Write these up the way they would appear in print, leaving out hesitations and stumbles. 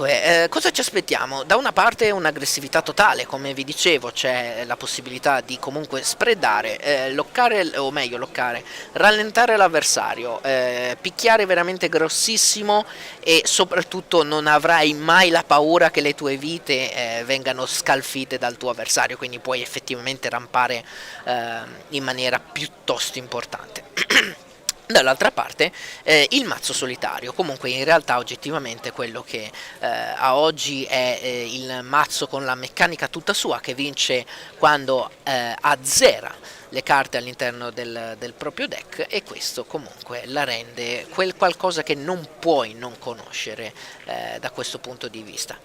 Dunque, cosa ci aspettiamo? Da una parte un'aggressività totale, come vi dicevo, c'è la possibilità di comunque spreadare, loccare, o meglio loccare, rallentare l'avversario, picchiare veramente grossissimo e soprattutto non avrai mai la paura che le tue vite vengano scalfite dal tuo avversario, quindi puoi effettivamente rampare in maniera piuttosto importante. Dall'altra parte il mazzo solitario, comunque in realtà oggettivamente quello che a oggi è il mazzo con la meccanica tutta sua, che vince quando azzera le carte all'interno del proprio deck, e questo comunque la rende quel qualcosa che non puoi non conoscere da questo punto di vista.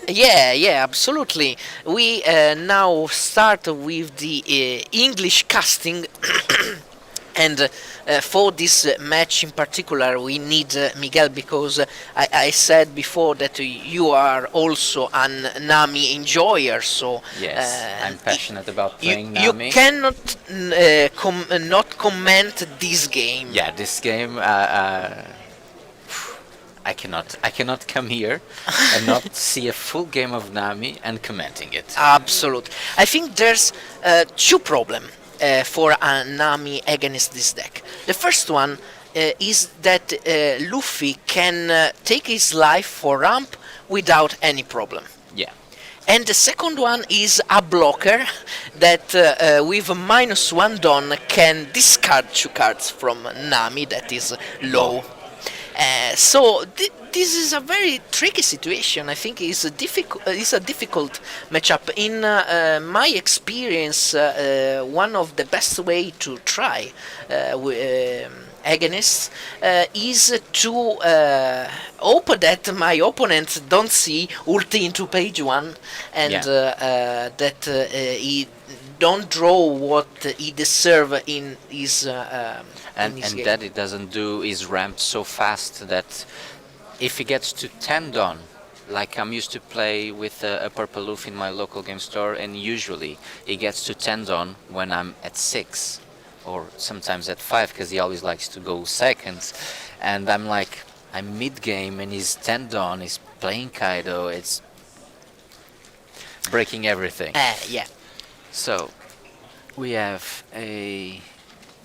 Yeah, yeah, absolutely. We now start with the English casting. And for this match in particular, we need Miguel, because I said before that you are also an Nami enjoyer. So Yes, I'm passionate about you, playing you Nami. cannot not comment this game. Yeah, this game, I cannot come here and not see a full game of Nami and commenting it. Absolutely. I think there's two problems for a Nami against this deck. The first one is that Luffy can take his life for ramp without any problem. Yeah, And the second one is a blocker that with a -1 Don can discard two cards from Nami that is low. So this is a very tricky situation. I think it's a difficult matchup. In my experience, one of the best way to try agonists is to hope that my opponent don't see ulti into page 1 and Yeah. that he don't draw what he deserve in his and game. that it doesn't do is ramp so fast that if he gets to 10 Dawn, like I'm used to play with a purple Luffy in my local game store, and usually he gets to 10 Dawn when I'm at 6 or sometimes at 5, because he always likes to go seconds, and I'm mid game and he's 10 Dawn, he's playing Kaido, it's breaking everything. Yeah. So we have a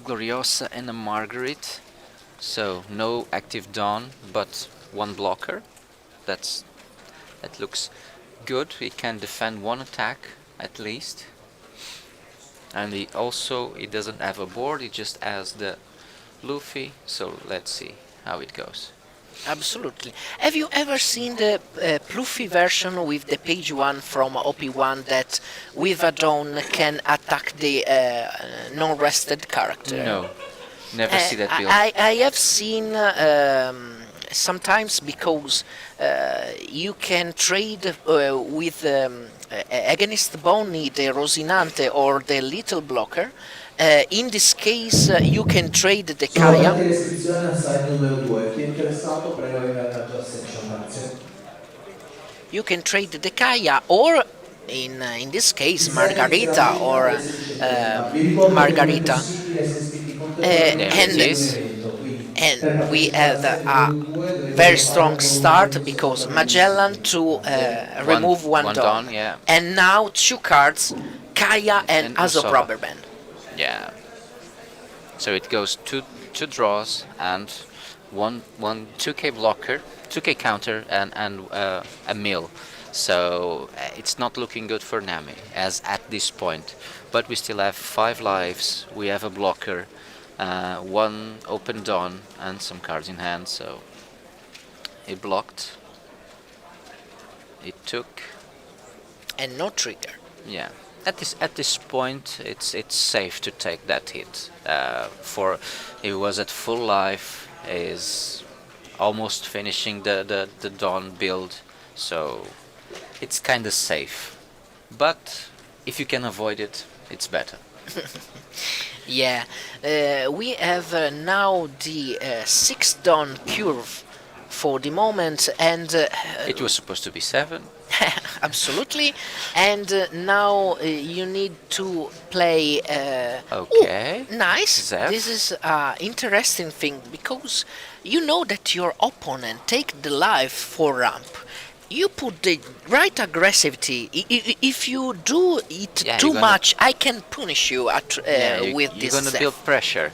Gloriosa and a Marguerite. So no active Dawn, but one blocker. That looks good. He can defend one attack at least. And he doesn't have a board. He just has the Luffy. So let's see how it goes. Absolutely. Have you ever seen the Pluffy version with the page 1 from OP1 that with a dawn can attack the non-rested character? No, never see that build. I have seen sometimes, because you can trade with against Bonnie, the Rosinante or the Little Blocker. In this case, you can trade the Sono Kaya. aperti le iscrizioni al site numero 2. Chi è interessato prega di andare a section, grazie. You can trade the Kaya, or in this case Margarita or Margarita. And we have a very strong start, because Magellan to remove one Dawn, yeah. and now two cards, Kaya and Azov Usopp. Rubber Band. Yeah. So it goes two draws and one 2k blocker, 2k counter, and a mill. So it's not looking good for Nami as at this point. But we still have 5 lives. We have a blocker, one open dawn, and some cards in hand. So he blocked. It took. And no trigger. Yeah. At this point, it's safe to take that hit. For he was at full life, is almost finishing the dawn build, so it's kind of safe. But if you can avoid it, it's better. Yeah, we have now the 6 dawn curve for the moment, and It was supposed to be 7. absolutely. And now you need to play. Okay. Nice. Zef. This is interesting thing because you know that your opponent take the life for ramp. You put the right aggressivity. If you do it Yeah, too you're gonna. much, I can punish you Yeah, with you're this gonna build Zeph. pressure.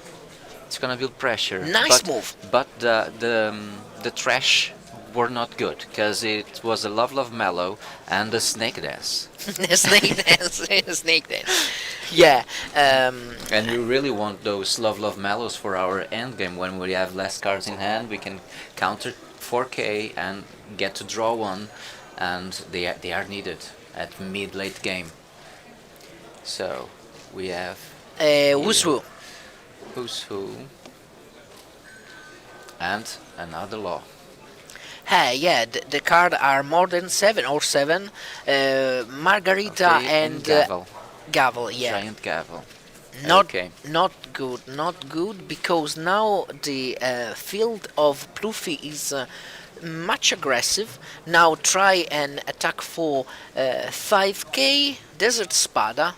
It's gonna build pressure. Nice move. But the trash were not good because it was a love mellow and a snake dance. Snake dance, snake dance. Yeah. And we really want those love mellows for our end game. When we have less cards in hand, we can counter 4K and get to draw one, and they are needed at mid late game. So we have Who's who? Who's Who and another law. Hey, yeah, the card are more than 7 or 7. Margarita Okay, and Gavel, Gavel, yeah. giant Gavel. Not Okay. not good, not good because now the field of Pluffy is much aggressive. Now try and attack for 5k Desert Spada.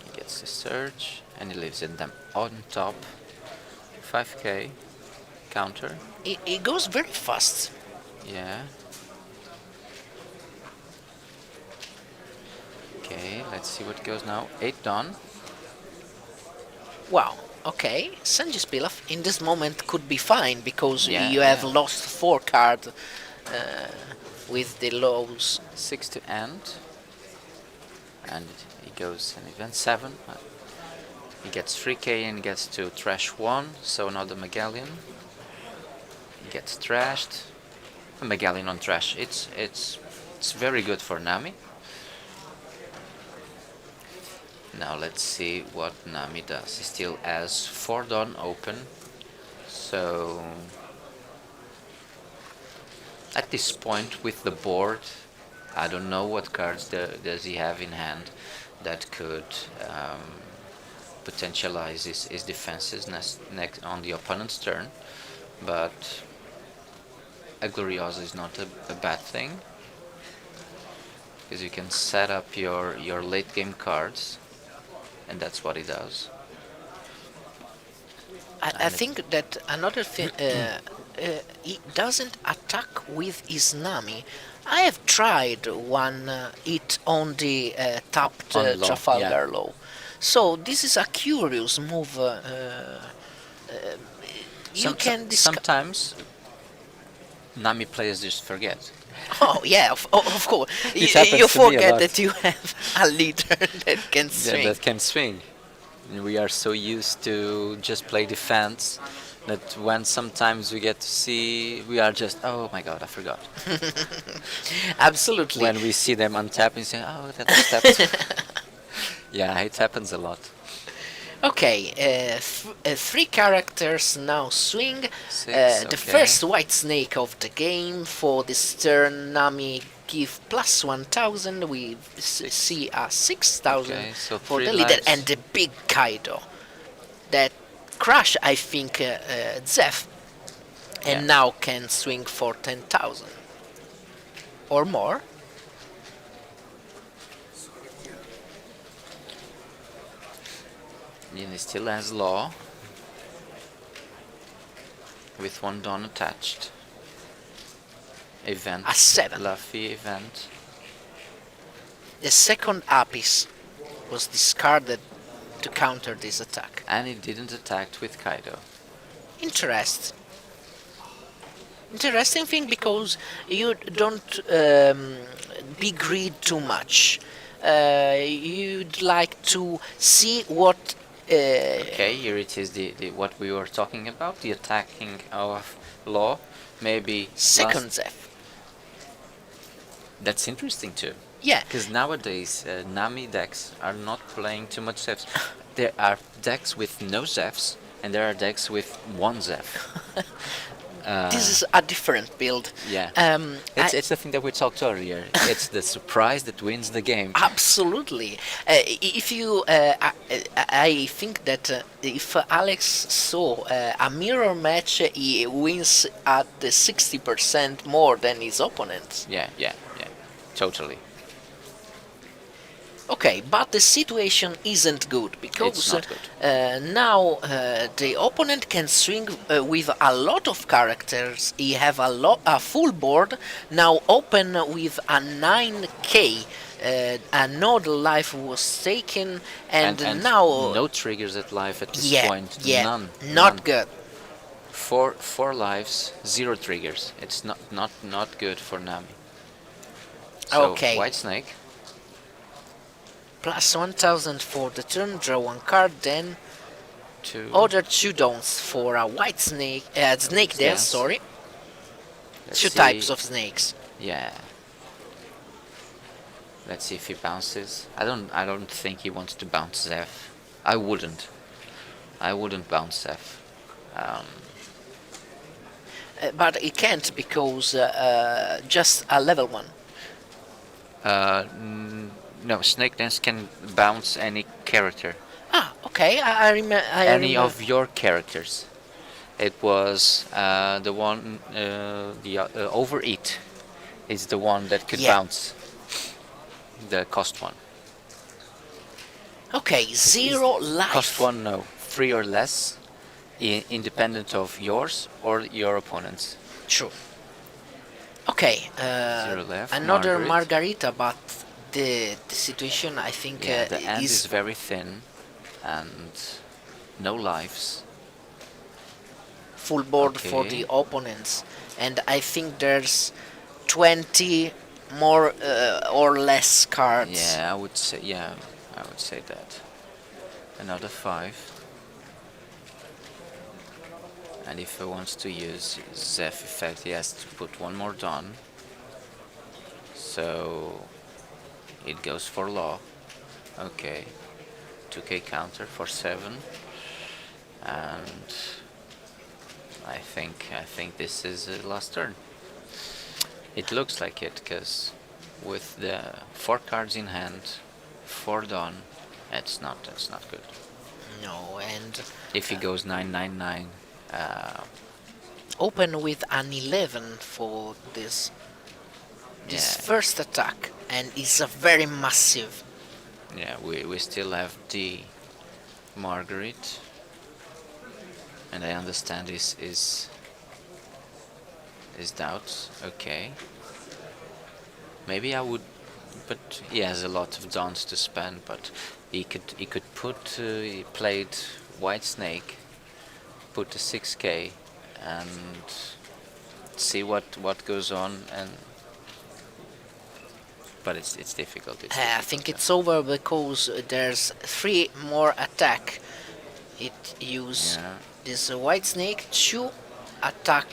He gets the surge and he leaves it them on top. 5K counter. It goes very fast. Yeah. Okay, let's see what goes now. 8 done. Wow. Okay, Sanjis Pilaf in this moment could be fine because Yeah, you have yeah. lost 4 cards with the lows. 6 to end. And he goes an event 7. He gets 3K and gets to trash 1, so another Megallion. He gets trashed. A Megallion on trash. It's very good for Nami. Now let's see what Nami does. He still has 4 done open. So at this point with the board, I don't know what cards does he have in hand that could potentialize his defenses next on the opponent's turn, but a Gloriosa is not a bad thing because you can set up your late game cards, and that's what he does. I think that another thing, he doesn't attack with his Nami. I have tried one it on the tapped On low, Trafalgar yeah. Law. So this is a curious move. You can discuss. Sometimes Nami players just forget. Oh yeah, of course. It happens You to me a forget lot. that you have a leader that can Yeah, swing. that can swing. And we are so used to just play defense that when sometimes we get to see, we are just, oh my god, I forgot. Absolutely. When we see them untap and say, oh, that was tapped. Yeah, it happens a lot. Okay, 3 characters now swing. 6, The okay. first white snake of the game for this turn. Nami give plus 1000. We see a 6000 Okay, so for 3 the leader lives. and the big Kaido that crush. I think Zeph and Yeah. now can swing for 10,000 or more. And he still has law with 1 Dawn attached. Event. A 7. Luffy event. The second Apis was discarded to counter this attack. And he didn't attack with Kaido. Interesting thing because you don't be greed too much. You'd like to see what. Okay, here it is the what we were talking about, the attacking of law. Maybe Second Zeph. That's interesting too. Yeah. Because nowadays Nami decks are not playing too much Zephs. There are decks with no Zephs, and there are decks with 1 Zeph. This is a different build. Yeah. I- It's the thing that we talked earlier. It's the surprise that wins the game. Absolutely. If you, I think that if Alex saw a mirror match, he wins at the 60% more than his opponents. Yeah, yeah, yeah. totally. Okay, but the situation isn't good because It's not good. now the opponent can swing with a lot of characters. He have a full board now open with a 9k. Another life was taken, and now no triggers at life at this yeah, point. yeah, None. not None. good. Four lives, zero triggers. It's not good for Nami. So Okay, White Snake. plus 1000 for the turn, draw one card, then Two. other two dons for a white snake, snake dance, Yes. sorry. Let's Two see. types of snakes. Yeah. Let's see if he bounces. I don't think he wants to bounce Zeph. I wouldn't. I wouldn't bounce Zeph. But it can't because just a level 1. No, Snake Dance can bounce any character. Ah, okay, I remember. Any of your characters. It was the one, Overeat is the one that could Yeah. bounce. The cost one. Okay, 0 life. Cost one, no. 3 or less, independent of yours or your opponent's. True. Okay, 0 left. another Margaret. Margarita, but the situation I think Yeah, the end is is very thin and no lives. full board for Okay. the opponents, and I think there's 20 more or less cards. Yeah, I would say that. Another 5. And if he wants to use Zeph effect, he has to put one more Dawn. So it goes for law. Okay. 2k counter for 7. And I think this is the last turn. It looks like it, because with the 4 cards in hand, 4 Dawn, it's not good. No, and If he goes 999, open with an 11 for this yeah, first attack, and it's a very massive. yeah, we still have the Margaret, and I understand his doubts. Okay, maybe I would, but he has a lot of dons to spend. But he could put he played White Snake, put the 6k, and see what goes on. And but it's difficult. It's I difficult, think yeah. it's over because there's 3 more attack. It use Yeah. this white snake to attack,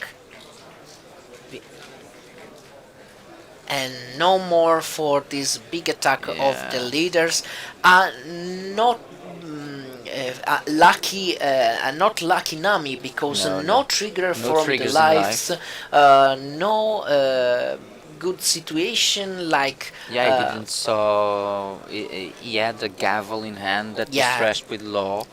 and no more for this big attack of the Yeah. leaders. Not lucky, not lucky Nami, because No, no no. trigger No from the triggers in lives, life. no good situation like Yeah, he didn't saw. He had a gavel in hand that Yeah. was thrashed with law.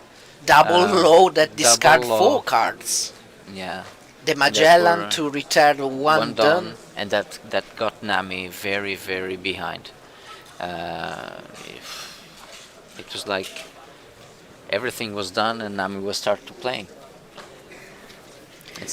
double low that double discard law. 4 cards. Yeah, The Magellan were, to return one done. done, and that got Nami very behind. It was like everything was done, and Nami was started playing.